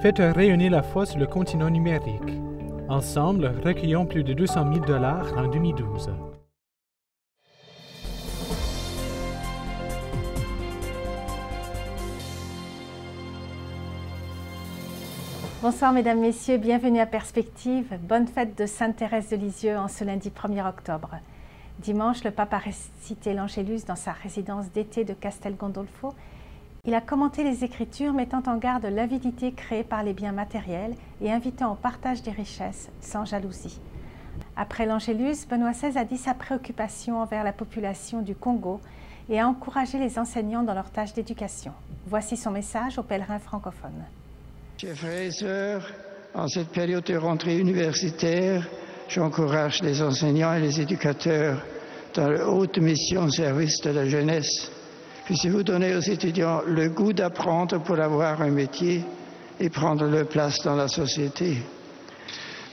Faites rayonner la foi sur le continent numérique. Ensemble, recueillons plus de 200 000 $ en 2012. Bonsoir mesdames, messieurs, bienvenue à Perspective. Bonne fête de Sainte Thérèse de Lisieux en ce lundi 1er octobre. Dimanche, le pape a récité l'Angélus dans sa résidence d'été de Castel Gandolfo. Il a commenté les Écritures, mettant en garde l'avidité créée par les biens matériels et invitant au partage des richesses sans jalousie. Après l'Angélus, Benoît XVI a dit sa préoccupation envers la population du Congo et a encouragé les enseignants dans leur tâche d'éducation. Voici son message aux pèlerins francophones. Chers frères et sœurs, en cette période de rentrée universitaire, j'encourage les enseignants et les éducateurs dans leur haute mission au service de la jeunesse. Puissiez-vous donner aux étudiants le goût d'apprendre pour avoir un métier et prendre leur place dans la société.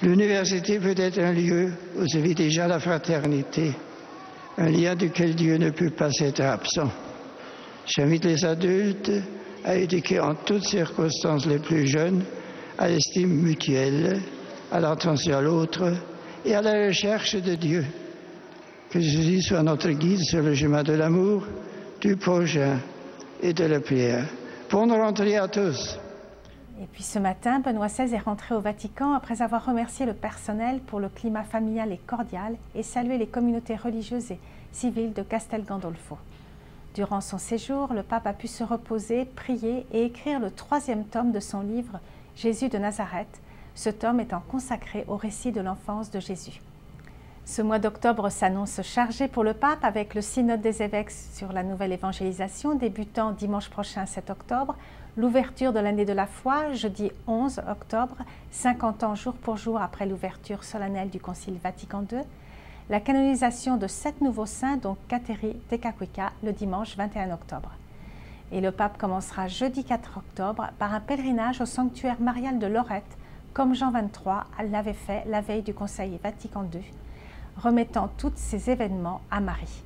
L'université peut être un lieu où se vit déjà la fraternité, un lien duquel Dieu ne peut pas être absent. J'invite les adultes à éduquer en toutes circonstances les plus jeunes à l'estime mutuelle, à l'attention à l'autre et à la recherche de Dieu. Que Jésus soit notre guide sur le chemin de l'amour, du prochain et de la prière. Bonne rentrée à tous. Et puis ce matin, Benoît XVI est rentré au Vatican après avoir remercié le personnel pour le climat familial et cordial et salué les communautés religieuses et civiles de Castel Gandolfo. Durant son séjour, le pape a pu se reposer, prier et écrire le 3e tome de son livre « Jésus de Nazareth », ce tome étant consacré au récit de l'enfance de Jésus. Ce mois d'octobre s'annonce chargé pour le pape avec le synode des évêques sur la nouvelle évangélisation débutant dimanche prochain 7 octobre, l'ouverture de l'année de la foi jeudi 11 octobre, 50 ans jour pour jour après l'ouverture solennelle du Concile Vatican II, la canonisation de 7 nouveaux saints, dont Kateri Tekakwika, le dimanche 21 octobre. Et le pape commencera jeudi 4 octobre par un pèlerinage au sanctuaire marial de Lorette, comme Jean XXIII l'avait fait la veille du Conseil Vatican II, remettant tous ces événements à Marie.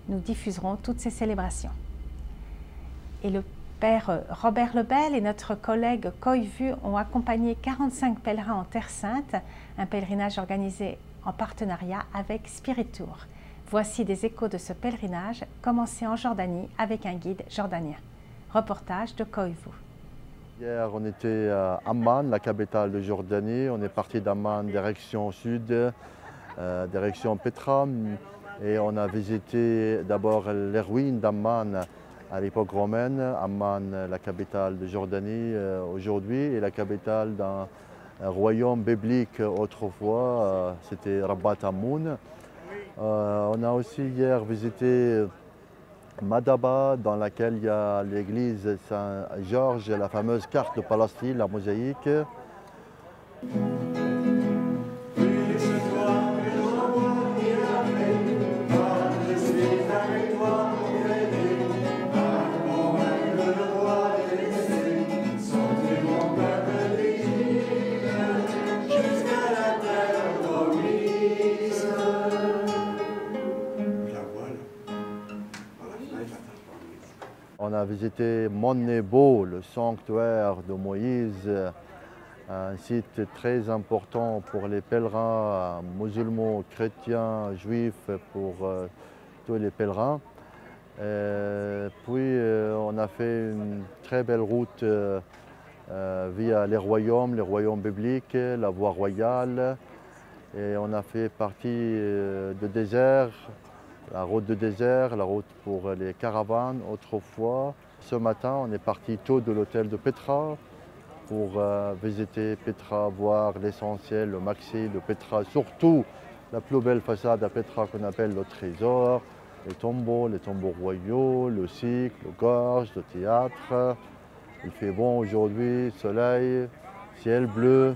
Nous diffuserons toutes ces célébrations. Et le père Robert Lebel et notre collègue Koivu ont accompagné 45 pèlerins en Terre Sainte, un pèlerinage organisé en partenariat avec Spiritour. Voici des échos de ce pèlerinage commencé en Jordanie avec un guide jordanien. Reportage de Koivu. Hier, on était à Amman, la capitale de Jordanie. On est parti d'Amman direction sud, direction Petra. Et on a visité d'abord les ruines d'Amman à l'époque romaine. Amman, la capitale de Jordanie aujourd'hui, et la capitale d'un royaume biblique autrefois, c'était Rabat Amoun. On a aussi hier visité Madaba, dans laquelle il y a l'église Saint-Georges, la fameuse carte de Palestine, la mosaïque. On a visité Mont Nebo, le sanctuaire de Moïse, un site très important pour les pèlerins musulmans, chrétiens, juifs, pour tous les pèlerins. Puis on a fait une très belle route via les royaumes bibliques, la voie royale. Et on a fait partie de désert, la route de désert, la route pour les caravanes autrefois. Ce matin, on est parti tôt de l'hôtel de Petra pour visiter Petra, voir l'essentiel, le maxi de Petra, surtout la plus belle façade à Petra qu'on appelle le trésor, les tombeaux royaux, le cycle, le gorge, le théâtre. Il fait bon aujourd'hui, soleil, ciel bleu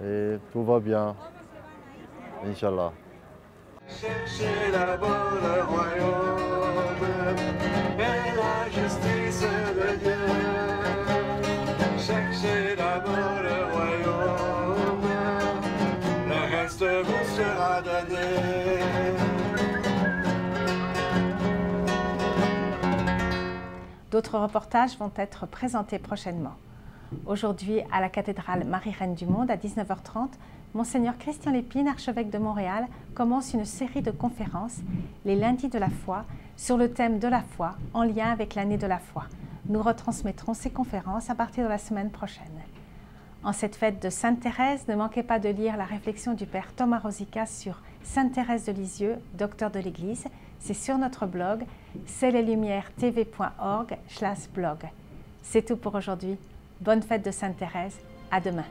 et tout va bien, Inch'Allah. Cherchez d'abord le royaume et la justice de Dieu. Cherchez d'abord le royaume, le reste vous sera donné. D'autres reportages vont être présentés prochainement. Aujourd'hui, à la cathédrale Marie-Reine du Monde, à 19h30, Monseigneur Christian Lépine, archevêque de Montréal, commence une série de conférences, les lundis de la foi, sur le thème de la foi, en lien avec l'année de la foi. Nous retransmettrons ces conférences à partir de la semaine prochaine. En cette fête de Sainte Thérèse, ne manquez pas de lire la réflexion du Père Thomas Rosica sur Sainte Thérèse de Lisieux, docteur de l'Église. C'est sur notre blog, cestleslumières.tv.org/blog. C'est tout pour aujourd'hui. Bonne fête de Sainte Thérèse. À demain.